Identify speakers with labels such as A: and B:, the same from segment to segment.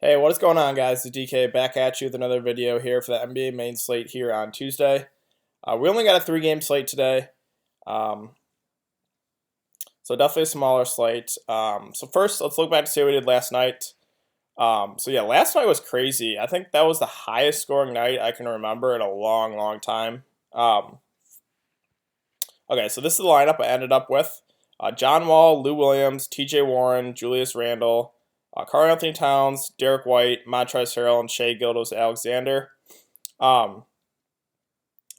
A: Hey, what is going on, guys? It's DK back at you with another video here for the NBA main slate here on Tuesday. We only got a three-game slate today, um, so definitely a smaller slate. So first, let's look back to see what we did last night. Last night was crazy. I think that was the highest scoring night I can remember in a long, long time. Okay, so this is the lineup I ended up with. John Wall, Lou Williams, T.J. Warren, Julius Randle, Karl-Anthony Towns, Derek White, Montrezl Harrell, and Shai Gilgeous-Alexander. If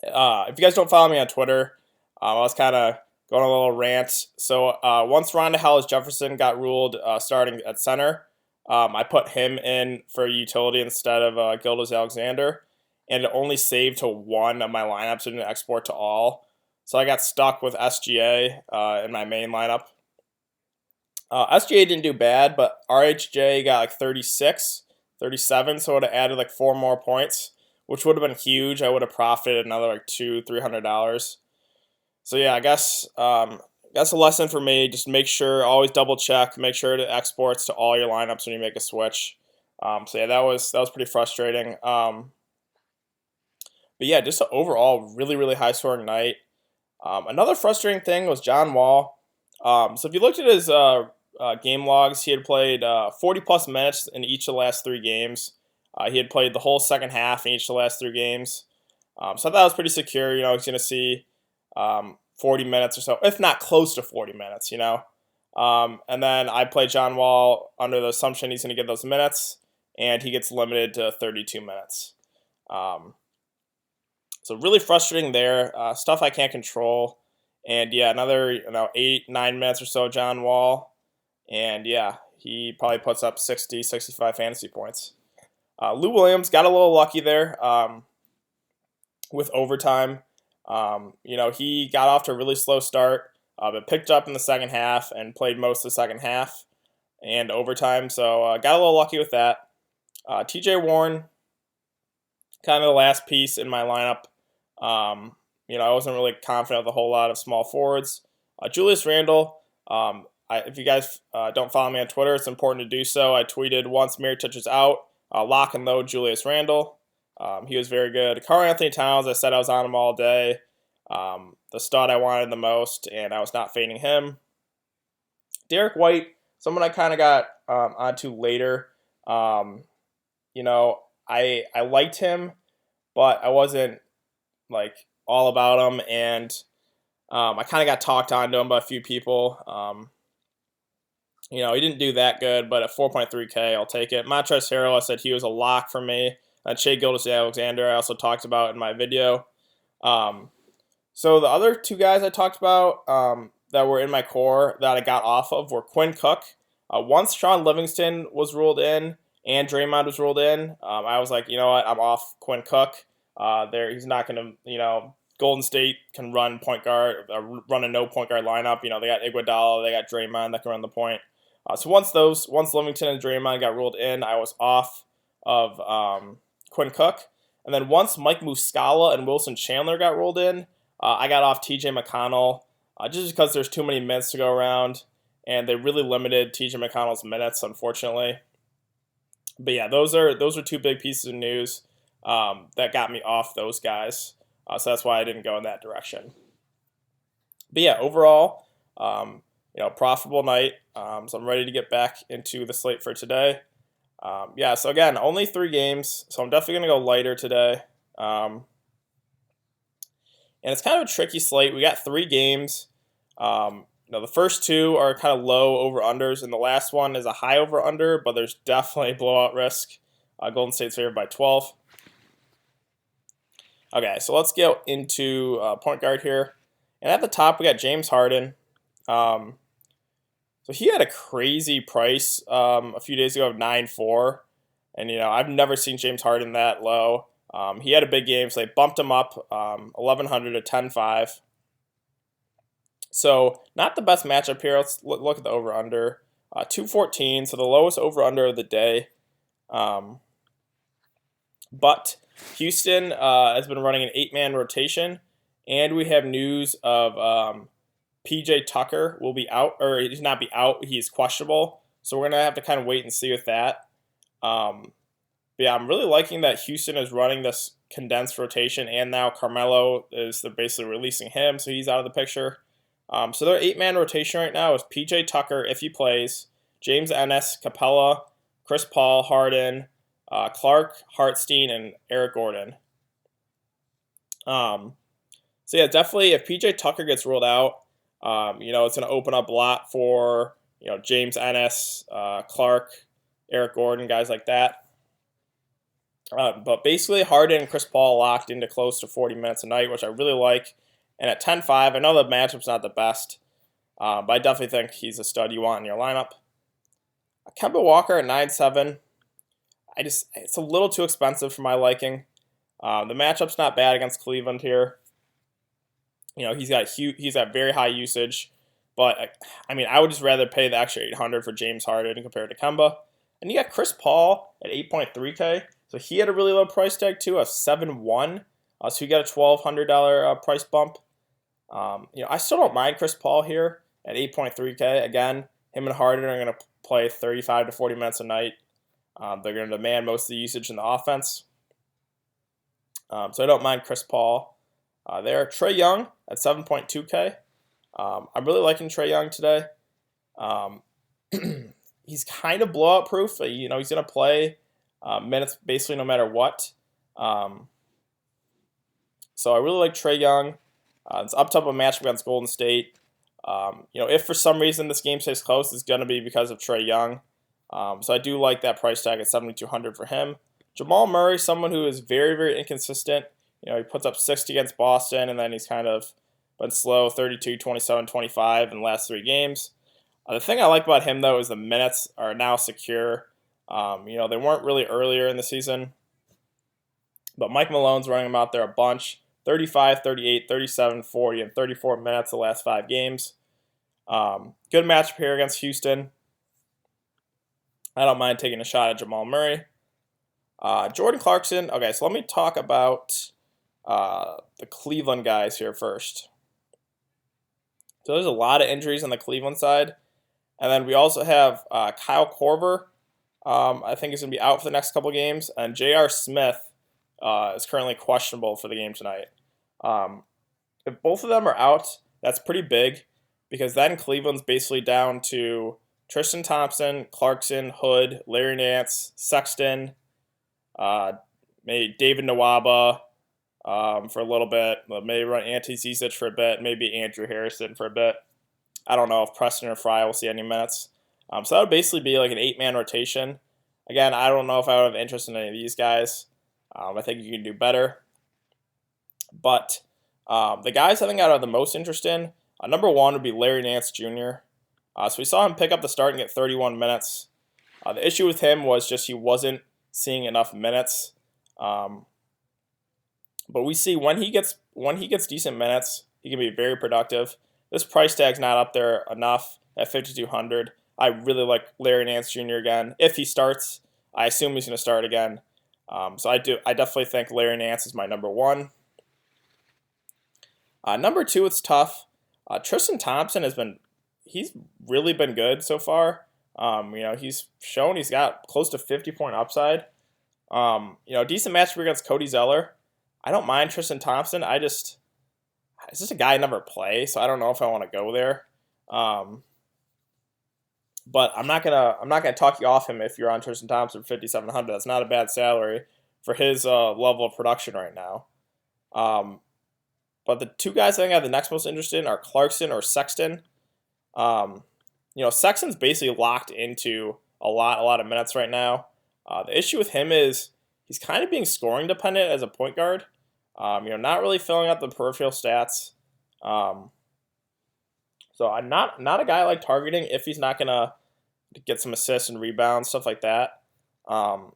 A: you guys don't follow me on Twitter, I was kind of going on a little rant. So once Ronda Hollis-Jefferson got ruled starting at center, I put him in for utility instead of Gilgeous-Alexander, and it only saved to one of my lineups. It didn't export to all. So I got stuck with SGA in my main lineup. SGA didn't do bad, but RHJ got like 36, 37, so it would have added like 4 more points, which would have been huge. I would have profited another like $200-300. So yeah, I guess that's a lesson for me. Just make sure, always double check, make sure it exports to all your lineups when you make a switch. That was pretty frustrating. But yeah, just an overall really high scoring night. Another frustrating thing was John Wall. So if you looked at his game logs, he had played 40 plus minutes in each of the last 3 games. He had played the whole second half in each of the last 3 games. So I thought that was pretty secure. He's going to see 40 minutes or so, if not close to 40 minutes, And then I play John Wall under the assumption he's going to get those minutes, and he gets limited to 32 minutes. So really frustrating there. Stuff I can't control. And yeah, another 8-9 minutes or so John Wall. And yeah, he probably puts up 60, 65 fantasy points. Lou Williams got a little lucky there with overtime. He got off to a really slow start, but picked up in the second half and played most of the second half and overtime. So got a little lucky with that. T.J. Warren, kind of the last piece in my lineup. I wasn't really confident with a whole lot of small forwards. Julius Randle, if you guys don't follow me on Twitter, it's important to do so. I tweeted once Mirotic is out, lock and load Julius Randle. He was very good. Karl-Anthony Towns, I said I was on him all day. The stud I wanted the most, and I was not fading him. Derek White, someone I kind of got onto later. I liked him, but I wasn't like all about him, and I kind of got talked onto him by a few people. He didn't do that good, but at 4.3K, I'll take it. Montrezl Harrell, I said he was a lock for me. And Shai Gilgeous-Alexander, I also talked about in my video. So the other 2 guys I talked about that were in my core that I got off of were Quinn Cook. Once Sean Livingston was ruled in and Draymond was ruled in, I was like, you know what, I'm off Quinn Cook. He's not going to, Golden State can run point guard, run a no point guard lineup. They got Iguodala, they got Draymond that can run the point. So once Livingston and Draymond got ruled in, I was off of Quinn Cook. And then once Mike Muscala and Wilson Chandler got ruled in, I got off T.J. McConnell just because there's too many minutes to go around, and they really limited T.J. McConnell's minutes, unfortunately. But yeah, those are 2 big pieces of news that got me off those guys. So that's why I didn't go in that direction. But yeah, overall, profitable night. So I'm ready to get back into the slate for today. So again, only 3 games, so I'm definitely going to go lighter today. And it's kind of a tricky slate. We got 3 games. The first 2 are kind of low over-unders, and the last one is a high over-under, but there's definitely blowout risk. Golden State's favored by 12. Okay, so let's get into point guard here. And at the top, we got James Harden. So he had a crazy price a few days ago of 9.4. And, I've never seen James Harden that low. He had a big game, so they bumped him up 1,100 to 10.5. So not the best matchup here. Let's look at the over-under. 214, so the lowest over-under of the day. But Houston has been running an 8-man rotation, and we have news of PJ Tucker will be out, or he's not be out, he's questionable. So we're going to have to kind of wait and see with that. But yeah, I'm really liking that Houston is running this condensed rotation, and now Carmelo they're basically releasing him, so he's out of the picture. So their 8-man rotation right now is PJ Tucker if he plays, James Ennis, Capella, Chris Paul, Harden, Clark, Hartstein, and Eric Gordon. So yeah, definitely if PJ Tucker gets ruled out, it's going to open up a lot for James Ennis, Clark, Eric Gordon, guys like that. But basically, Harden and Chris Paul locked into close to 40 minutes a night, which I really like. And at 10-5, I know the matchup's not the best, but I definitely think he's a stud you want in your lineup. Kemba Walker at 9-7. It's a little too expensive for my liking. The matchup's not bad against Cleveland here. He's got very high usage, but I would just rather pay the extra $800 for James Harden compared to Kemba. And you got Chris Paul at 8.3K. So he had a really low price tag too, a 7-1. So he got a $1,200 price bump. I still don't mind Chris Paul here at 8.3K. Again, him and Harden are going to play 35 to 40 minutes a night. They're going to demand most of the usage in the offense. So I don't mind Chris Paul there. Trae Young at 7.2K. I'm really liking Trae Young today. He's kind of blowout proof. He's going to play minutes basically no matter what. So I really like Trae Young. It's up to a matchup against Golden State. If for some reason this game stays close, it's going to be because of Trae Young. So I do like that price tag at $7,200 for him. Jamal Murray, someone who is very, very inconsistent. He puts up 60 against Boston, and then he's kind of been slow, 32, 27, 25 in the last 3 games. The thing I like about him, though, is the minutes are now secure. They weren't really earlier in the season, but Mike Malone's running him out there a bunch. 35, 38, 37, 40, and 34 minutes the last 5 games. Good matchup here against Houston. I don't mind taking a shot at Jamal Murray. Jordan Clarkson. Okay, so let me talk about the Cleveland guys here first. So there's a lot of injuries on the Cleveland side. And then we also have Kyle Korver. I think he's going to be out for the next couple games. And J.R. Smith is currently questionable for the game tonight. If both of them are out, that's pretty big because then Cleveland's basically down to Tristan Thompson, Clarkson, Hood, Larry Nance, Sexton, maybe David Nwaba for a little bit. Maybe run Ante Zizic for a bit. Maybe Andrew Harrison for a bit. I don't know if Preston or Fry will see any minutes. So that would basically be like an 8-man rotation. Again, I don't know if I would have interest in any of these guys. I think you can do better. But the guys I think I have the most interest in, number 1 would be Larry Nance Jr. So we saw him pick up the start and get 31 minutes. The issue with him was just he wasn't seeing enough minutes. But we see when he gets decent minutes, he can be very productive. This price tag's not up there enough at $5,200. I really like Larry Nance Jr. again. If he starts, I assume he's going to start again. So I definitely think Larry Nance is my number 1. Number 2, it's tough. Tristan Thompson he's really been good so far. He's shown he's got close to 50-point upside. Decent matchup against Cody Zeller. I don't mind Tristan Thompson. It's just a guy I never play, so I don't know if I want to go there. But I'm not gonna talk you off him if you're on Tristan Thompson for $5,700. That's not a bad salary for his level of production right now. But the 2 guys I think I have the next most interest in are Clarkson or Sexton. Sexton's basically locked into a lot of minutes right now. The issue with him is he's kind of being scoring dependent as a point guard. Not really filling out the peripheral stats. So I'm not a guy I like targeting if he's not gonna get some assists and rebounds, stuff like that. So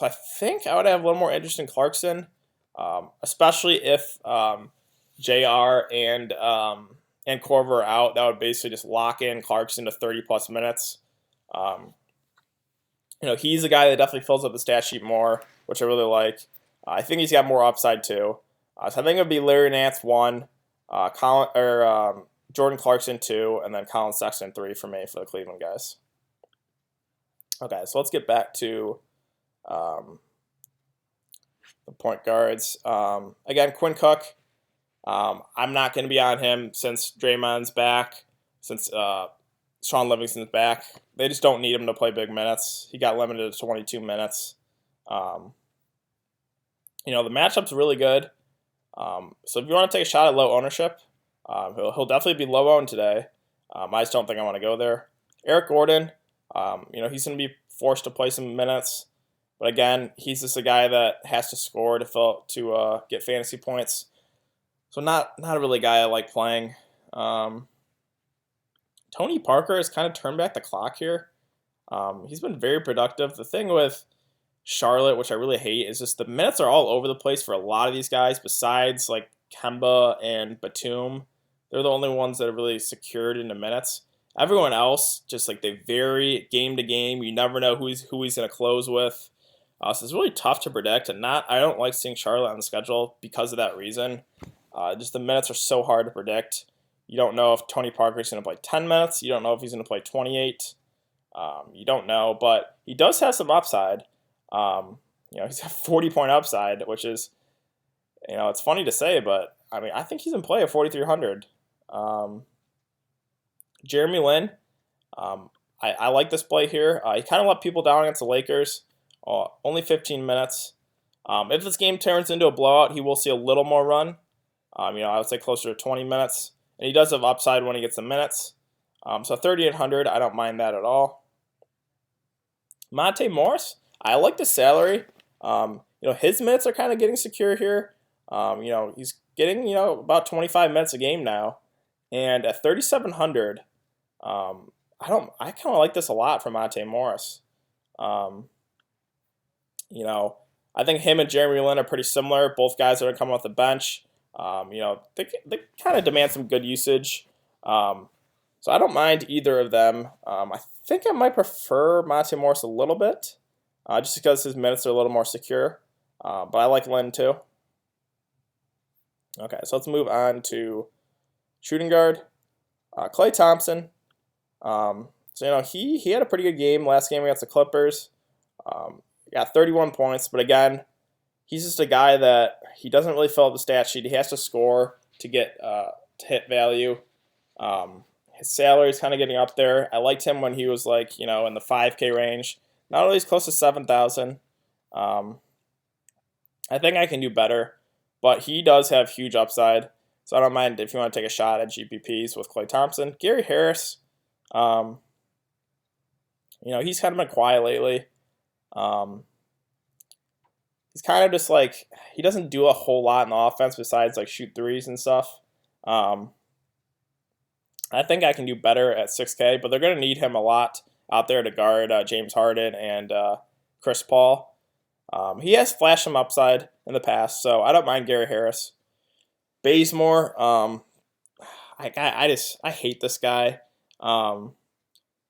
A: I think I would have a little more interest in Clarkson, especially if JR and Korver are out. That would basically just lock in Clarkson to 30+ minutes. He's a guy that definitely fills up the stat sheet more, which I really like. I think he's got more upside too. So I think it would be Larry Nance 1, Jordan Clarkson 2, and then Colin Sexton 3 for me for the Cleveland guys. Okay, so let's get back to Um, the point guards. Again, Quinn Cook. I'm not going to be on him since Draymond's back, since Sean Livingston's back. They just don't need him to play big minutes. He got limited to 22 minutes. The matchup's really good. So if you want to take a shot at low ownership, he'll definitely be low owned today. I just don't think I want to go there. Eric Gordon, he's going to be forced to play some minutes. But again, he's just a guy that has to score to get fantasy points. So not really a guy I like playing. Tony Parker has kind of turned back the clock here. He's been very productive. The thing with Charlotte, which I really hate, is just the minutes are all over the place for a lot of these guys. Besides like Kemba and Batum, they're the only ones that are really secured into minutes. Everyone else, just like they vary game to game. You never know who he's going to close with. So it's really tough to predict, and I don't like seeing Charlotte on the schedule because of that reason. Just the minutes are so hard to predict. You don't know if Tony Parker is going to play 10 minutes. You don't know if he's going to play 28. You don't know, but he does have some upside. He's got 40-point upside, which is, it's funny to say, but I mean, I think he's in play at 4,300. Jeremy Lin, I like this play here. He kind of let people down against the Lakers. Only 15 minutes. If this game turns into a blowout, he will see a little more run. I would say closer to 20 minutes. And he does have upside when he gets the minutes. So 3,800, I don't mind that at all. Monte Morris, I like the salary. His minutes are kind of getting secure here. He's getting, about 25 minutes a game now. And at 3,700, I kind of like this a lot for Monte Morris. I think him and Jeremy Lin are pretty similar. Both guys that are coming off the bench. They kind of demand some good usage. So I don't mind either of them. I think I might prefer Monte Morris a little bit, just because his minutes are a little more secure. But I like Lin too. Okay, so let's move on to shooting guard. Klay Thompson. He had a pretty good game last game against the Clippers. He got 31 points, but again, he's just a guy that he doesn't really fill out the stat sheet. He has to score to get to hit value. His salary is kind of getting up there. I liked him when he was in the 5K range. Not only is close to 7,000. I think I can do better, but he does have huge upside. So I don't mind if you want to take a shot at GPPs with Klay Thompson. Gary Harris, he's kind of been quiet lately. He's kind of just he doesn't do a whole lot in the offense besides shoot threes and stuff. I think I can do better at 6K, but they're going to need him a lot out there to guard James Harden and Chris Paul. He has flashed some upside in the past, so I don't mind Gary Harris. Bazemore, I hate this guy.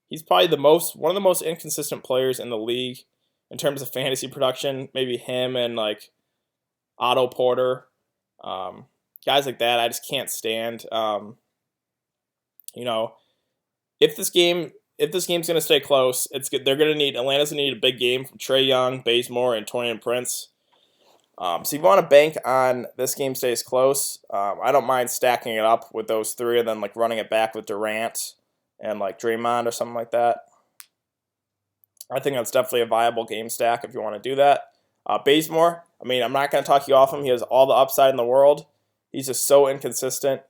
A: He's probably one of the most inconsistent players in the league in terms of fantasy production. Maybe him and Otto Porter, guys like that. I just can't stand. If this game's gonna stay close, Atlanta's gonna need a big game from Trae Young, Bazemore, and Taurean Prince. So if you want to bank on this game stays close, I don't mind stacking it up with those three and then running it back with Durant and Draymond or something like that. I think that's definitely a viable game stack if you want to do that. Bazemore, I'm not going to talk you off him. He has all the upside in the world. He's just so inconsistent.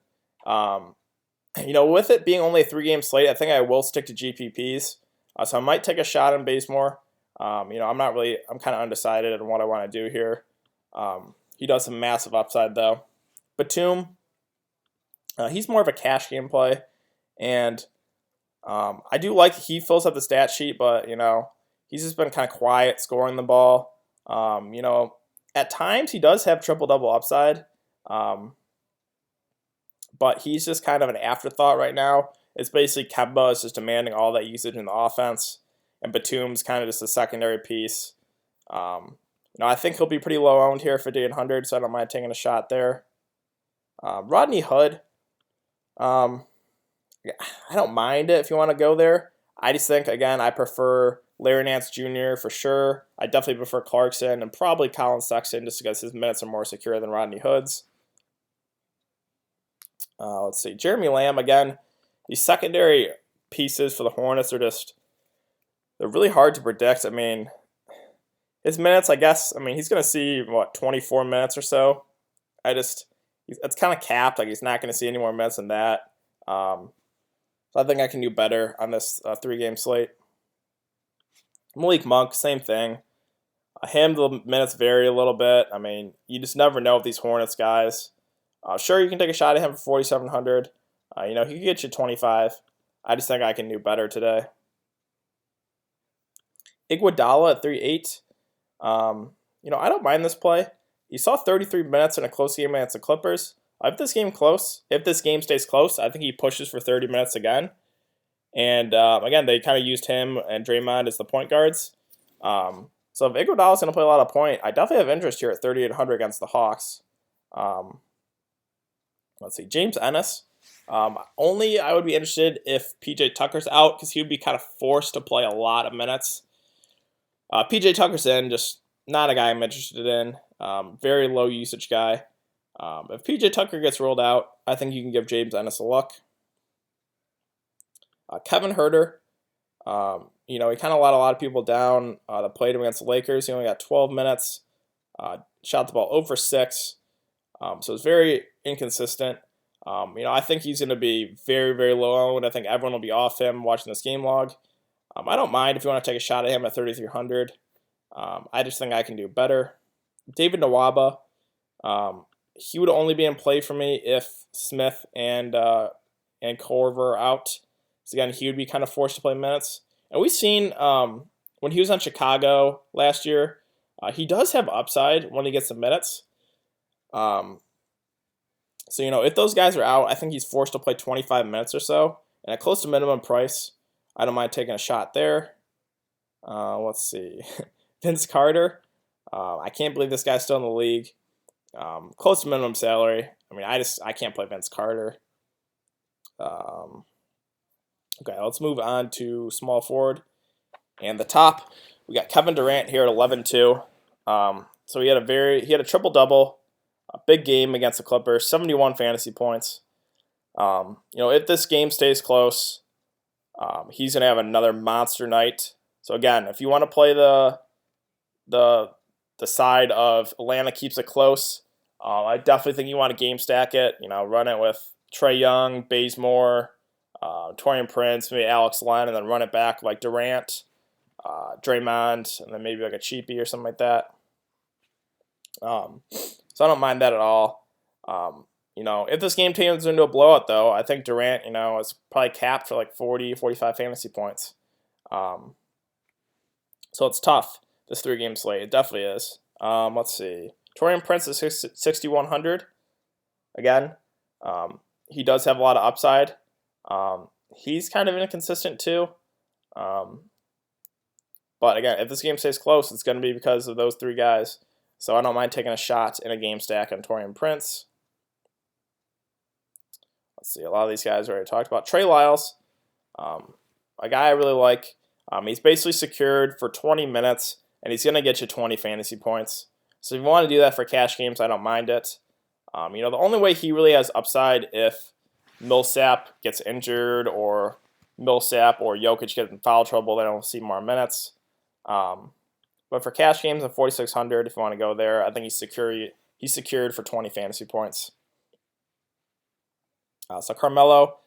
A: With it being only a 3-game slate, I think I will stick to GPPs. So I might take a shot on Bazemore. I'm kind of undecided on what I want to do here. He does some massive upside though. Batum, he's more of a cash game play, and I do like he fills up the stat sheet, but he's just been kind of quiet scoring the ball. At times he does have triple-double upside, but he's just kind of an afterthought right now. It's basically Kemba is just demanding all that usage in the offense, and Batum's kind of just a secondary piece. I think he'll be pretty low owned here for 5,800, so I don't mind taking a shot there. Rodney Hood, I don't mind it if you want to go there. I just think, again, I prefer Larry Nance Jr. for sure. I definitely prefer Clarkson and probably Colin Sexton just because his minutes are more secure than Rodney Hood's. Let's see. Jeremy Lamb, again, these secondary pieces for the Hornets are they're really hard to predict. I mean, his minutes, I guess, he's going to see, 24 minutes or so. It's kind of capped. Like, he's not going to see any more minutes than that. So I think I can do better on this 3-game slate. Malik Monk, same thing. The minutes vary a little bit. You just never know with these Hornets guys. Sure, you can take a shot at him for 4,700. He could get you 25. I just think I can do better today. Iguodala at 3.8. I don't mind this play. You saw 33 minutes in a close game against the Clippers. If this game stays close, I think he pushes for 30 minutes again. And again, they kind of used him and Draymond as the point guards. So if Iguodala's going to play a lot of point, I definitely have interest here at 3,800 against the Hawks. Let's see, James Ennis. Only I would be interested if PJ Tucker's out because he would be kind of forced to play a lot of minutes. PJ Tucker's in, just not a guy I'm interested in. Very low usage guy. If PJ Tucker gets rolled out, I think you can give James Ennis a look. Kevin Huerter, he kind of let a lot of people down that played him against the Lakers. He only got 12 minutes, shot the ball over 6, so it's very inconsistent. I think he's going to be very, very low owned. I think everyone will be off him watching this game log. I don't mind if you want to take a shot at him at 3,300. I just think I can do better. David Nwaba, he would only be in play for me if Smith and Korver are out. So again, he would be kind of forced to play minutes. And we've seen when he was on Chicago last year, he does have upside when he gets the minutes. So, if those guys are out, I think he's forced to play 25 minutes or so. And at close to minimum price, I don't mind taking a shot there. Let's see. Vince Carter. I can't believe this guy's still in the league. Close to minimum salary. I can't play Vince Carter. Okay, let's move on to small forward. And the top, we got Kevin Durant here at 11-2. So he had a triple-double, a big game against the Clippers, 71 fantasy points. If this game stays close, he's going to have another monster night. So again, if you want to play the side of Atlanta keeps it close, I definitely think you want to game stack it. Run it with Trae Young, Bazemore, Taurean Prince, maybe Alex Len, and then run it back like Durant, Draymond, and then maybe like a cheapie or something like that. So I don't mind that at all. If this game turns into a blowout, though, I think Durant, is probably capped for like 40, 45 fantasy points. So it's tough, this 3-game slate. It definitely is. Let's see. Taurean Prince is 6,100. Again, he does have a lot of upside. He's kind of inconsistent too. But again, if this game stays close, it's going to be because of those 3 guys. So I don't mind taking a shot in a game stack on Taurean Prince. Let's see, a lot of these guys we already talked about. Trey Lyles, a guy I really like. He's basically secured for 20 minutes, and he's going to get you 20 fantasy points. So if you want to do that for cash games, I don't mind it. The only way he really has upside if Millsap gets injured or Millsap or Jokic get in foul trouble, they don't see more minutes. But for cash games at 4,600, if you want to go there, I think he's secured for 20 fantasy points. So Carmelo,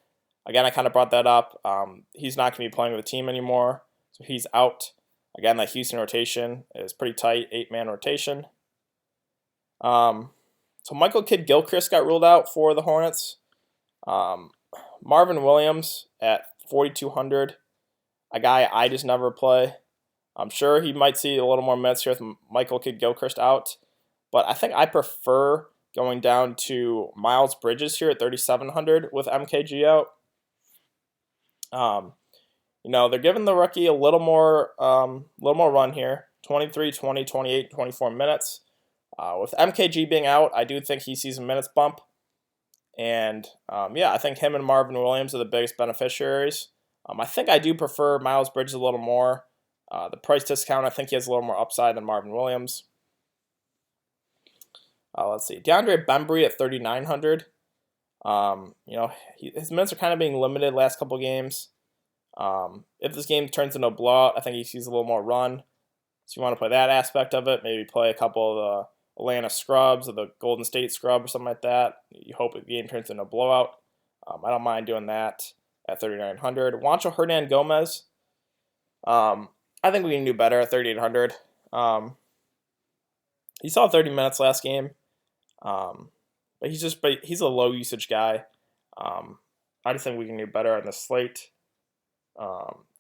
A: again, I kind of brought that up. He's not going to be playing with the team anymore, so he's out. Again, that Houston rotation is pretty tight, 8-man rotation. So Michael Kidd-Gilchrist got ruled out for the Hornets. Marvin Williams at 4,200, a guy I just never play. I'm sure he might see a little more minutes here with Michael Kidd-Gilchrist out, but I think I prefer going down to Miles Bridges here at 3,700 with MKG out. They're giving the rookie a little more run here, 23, 20, 28, 24 minutes. With MKG being out, I do think he sees a minutes bump. And, I think him and Marvin Williams are the biggest beneficiaries. I think I do prefer Miles Bridges a little more. The price discount, I think he has a little more upside than Marvin Williams. Let's see, DeAndre Bembry at 3,900. His minutes are kind of being limited last couple games. If this game turns into a blowout, I think he sees a little more run. So you want to play that aspect of it. Maybe play a couple of the Atlanta scrubs or the Golden State scrub or something like that. You hope the game turns into a blowout. I don't mind doing that at 3,900. Juancho Hernangomez. I think we can do better at 3,800. He saw 30 minutes last game. But he's a low usage guy. I just think we can do better on the slate.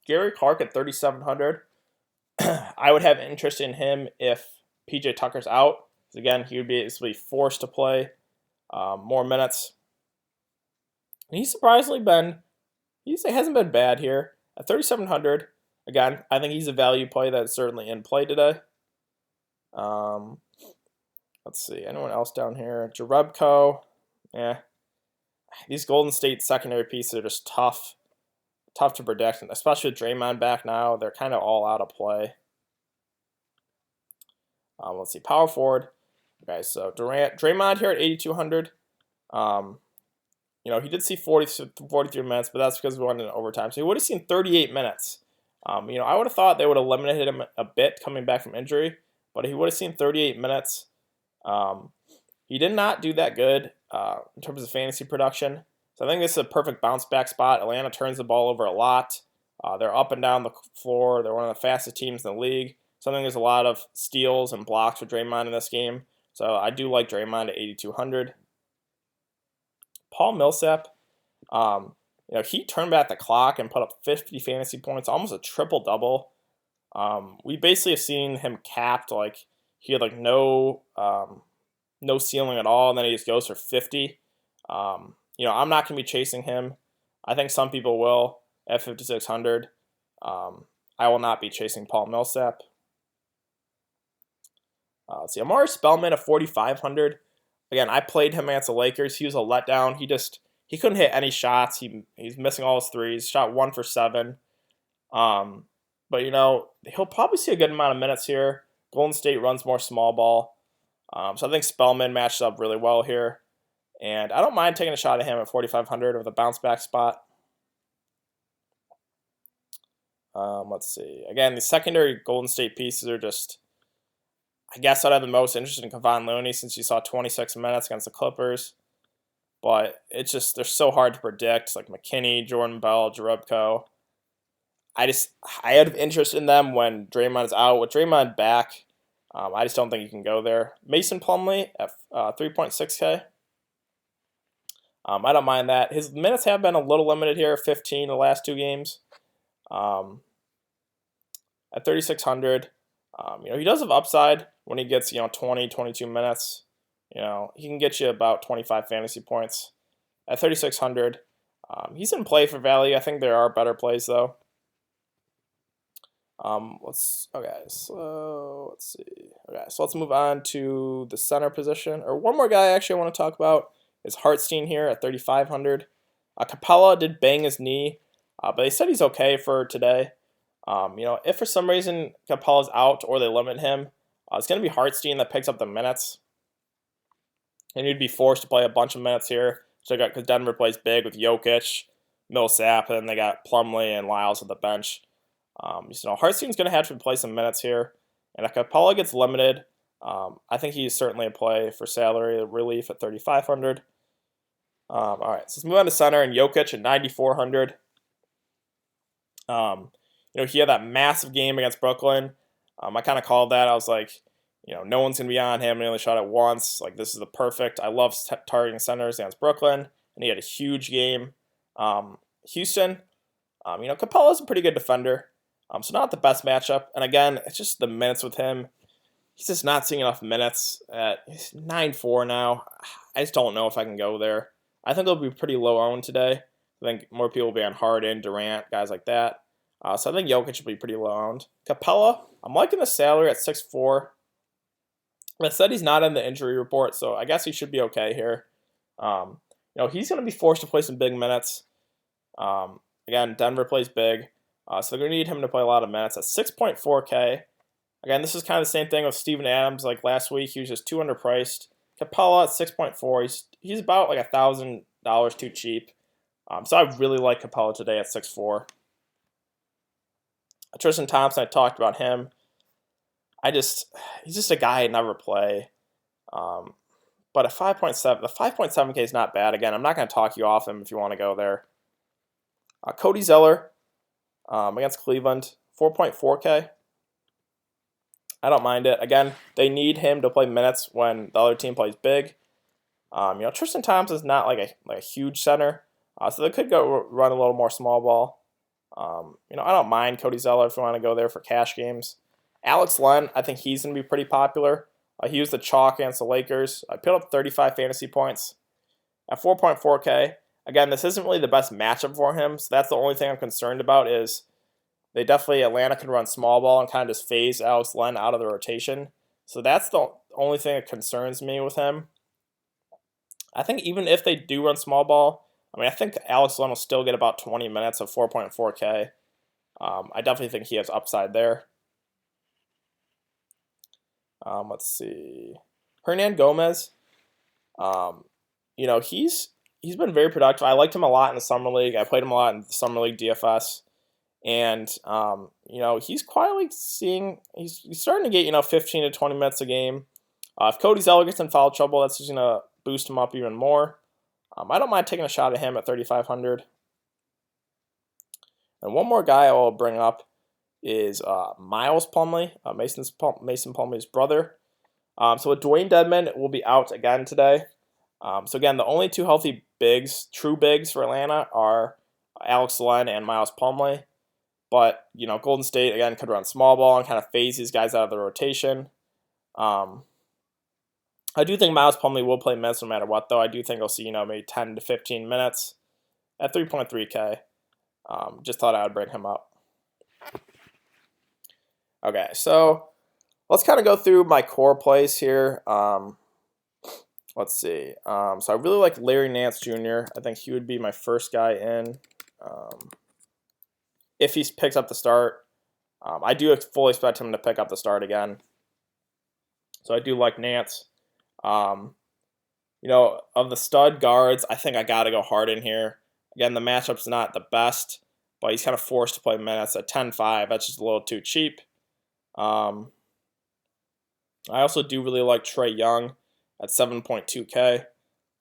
A: Gary Clark at 3,700. I would have interest in him if PJ Tucker's out. Again, he would be forced to play more minutes. And he's surprisingly he hasn't been bad here. At 3,700, again, I think he's a value play that's certainly in play today. Let's see, anyone else down here? Jerebko, these Golden State secondary pieces are just tough to predict, especially with Draymond back now. They're kind of all out of play. Let's see, power forward. Okay, so Draymond here at 8,200. He did see 43 minutes, but that's because we went into overtime. So he would have seen 38 minutes. I would have thought they would have eliminated him a bit coming back from injury, but he would have seen 38 minutes. He did not do that good in terms of fantasy production. So I think this is a perfect bounce back spot. Atlanta turns the ball over a lot. They're up and down the floor. They're one of the fastest teams in the league. So I think there's a lot of steals and blocks for Draymond in this game. So I do like Draymond at 8,200. Paul Millsap, he turned back the clock and put up 50 fantasy points, almost a triple-double. We basically have seen him capped, he had no ceiling at all, and then he just goes for 50. I'm not going to be chasing him. I think some people will at 5,600. I will not be chasing Paul Millsap. Let's see, Amari Spellman at 4,500. Again, I played him against the Lakers. He was a letdown. He couldn't hit any shots. He's missing all his threes. Shot 1 for 7. But he'll probably see a good amount of minutes here. Golden State runs more small ball. So I think Spellman matches up really well here. And I don't mind taking a shot at him at 4,500 with a bounce back spot. Let's see. Again, the secondary Golden State pieces are just, I guess I'd have the most interest in Kevon Looney since you saw 26 minutes against the Clippers. But it's just, they're so hard to predict. Like McKinney, Jordan Bell, Jerebko. I had interest in them when Draymond is out. With Draymond back, I just don't think you can go there. Mason Plumlee at 3.6K. I don't mind that. His minutes have been a little limited here, 15 the last 2 games. At 3,600, he does have upside when he gets 20, 22 minutes. He can get you about 25 fantasy points. At 3,600, he's in play for value. I think there are better plays though. Let's see. Okay, so let's move on to the center position. Or one more guy actually I want to talk about is Hartstein here at 3,500. Capella did bang his knee, but they said he's okay for today. If for some reason Capella's out or they limit him, it's going to be Hartstein that picks up the minutes. And you'd be forced to play a bunch of minutes here. So because Denver plays big with Jokic, Millsap, and they got Plumlee and Lyles at the bench. Hartstein's going to have to play some minutes here. And if Capella gets limited, I think he's certainly a play for salary relief at 3,500. All right, so let's move on to center and Jokic at 9,400. He had that massive game against Brooklyn. I kind of called that. I was like, no one's going to be on him. He only shot it once. This is the perfect. I love targeting centers against Brooklyn. And he had a huge game. Houston, Capella's a pretty good defender. So not the best matchup. And again, it's just the minutes with him. He's just not seeing enough minutes at 9-4 now. I just don't know if I can go there. I think it'll be pretty low owned today. I think more people will be on Harden, Durant, guys like that. So I think Jokic should be pretty low owned. Capella, I'm liking the salary at 6'4". I said he's not in the injury report, so I guess he should be okay here. He's going to be forced to play some big minutes. Again, Denver plays big. So they're going to need him to play a lot of minutes at 6.4K. Again, this is kind of the same thing with Steven Adams. Like last week, he was just too underpriced. Capella at 6.4. He's about like $1,000 too cheap. So I really like Capella today at 6.4. Tristan Thompson, I talked about him. He's just a guy I never play. But at 5.7, the 5.7K is not bad. Again, I'm not going to talk you off him if you want to go there. Cody Zeller against Cleveland, 4.4K. I don't mind it. Again, they need him to play minutes when the other team plays big. Tristan Thompson's not like a huge center, so they could go run a little more small ball. I don't mind Cody Zeller if you want to go there for cash games. Alex Len, I think he's going to be pretty popular. He used the chalk against the Lakers. I put up 35 fantasy points at 4.4K. Again, this isn't really the best matchup for him, so that's the only thing I'm concerned about is Atlanta can run small ball and kind of just phase Alex Len out of the rotation. So that's the only thing that concerns me with him. I think even if they do run small ball, I think Alex Len will still get about 20 minutes of 4.4K. I definitely think he has upside there. Let's see. Hernan Gomez. He's been very productive. I liked him a lot in the Summer League. I played him a lot in the Summer League DFS. And, he's quietly he's starting to get, 15 to 20 minutes a game. If Cody Zeller gets in foul trouble, that's just going to boost him up even more. I don't mind taking a shot at him at 3,500. And one more guy I will bring up is Miles Plumlee, Mason Plumlee's brother. So with Dwayne Dedmon will be out again today. So again, the only two healthy true bigs for Atlanta are Alex Len and Miles Plumlee. But, Golden State, again, could run small ball and kind of phase these guys out of the rotation. I do think Miles Plumlee will play minutes no matter what, though. I do think I'll see, maybe 10 to 15 minutes at 3.3K. Just thought I would bring him up. Okay, so let's kind of go through my core plays here. Let's see. So I really like Larry Nance Jr. I think he would be my first guy in. If he picks up the start, I do fully expect him to pick up the start again. So I do like Nance. Of the stud guards, I think I got to go Harden here. Again, the matchup's not the best, but he's kind of forced to play minutes at 10.5. That's just a little too cheap. I also do really like Trae Young at 7.2K.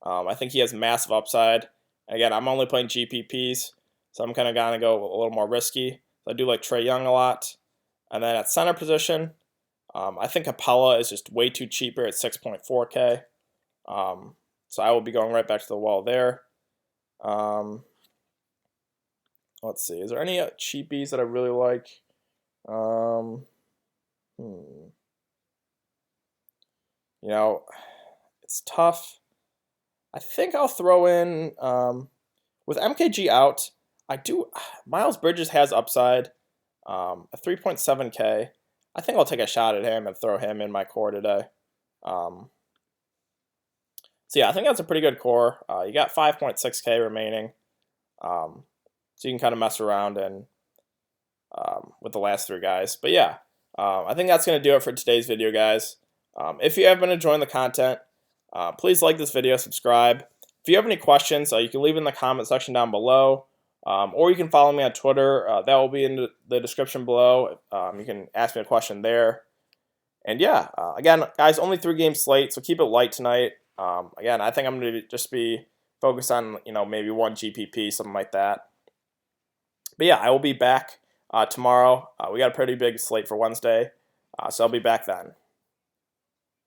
A: I think he has massive upside. Again, I'm only playing GPPs, so I'm kind of going to go a little more risky. So I do like Trae Young a lot. And then at center position, I think Capella is just way too cheaper at 6.4K. So I will be going right back to the wall there. Let's see. Is there any cheapies that I really like? It's tough. I think I'll throw in, with MKG out, Miles Bridges has upside, at 3.7K. I think I'll take a shot at him and throw him in my core today. So yeah, I think that's a pretty good core. You got 5.6K remaining. So you can kind of mess around and with the last three guys. But yeah, I think that's going to do it for today's video, guys. If you have been enjoying the content, please like this video, subscribe. If you have any questions, you can leave in the comment section down below. Or you can follow me on Twitter. That will be in the description below. You can ask me a question there. And yeah, again, guys, only 3-game slate, so keep it light tonight. Again, I think I'm going to just be focused on, maybe one GPP, something like that. But yeah, I will be back tomorrow. We got a pretty big slate for Wednesday, so I'll be back then.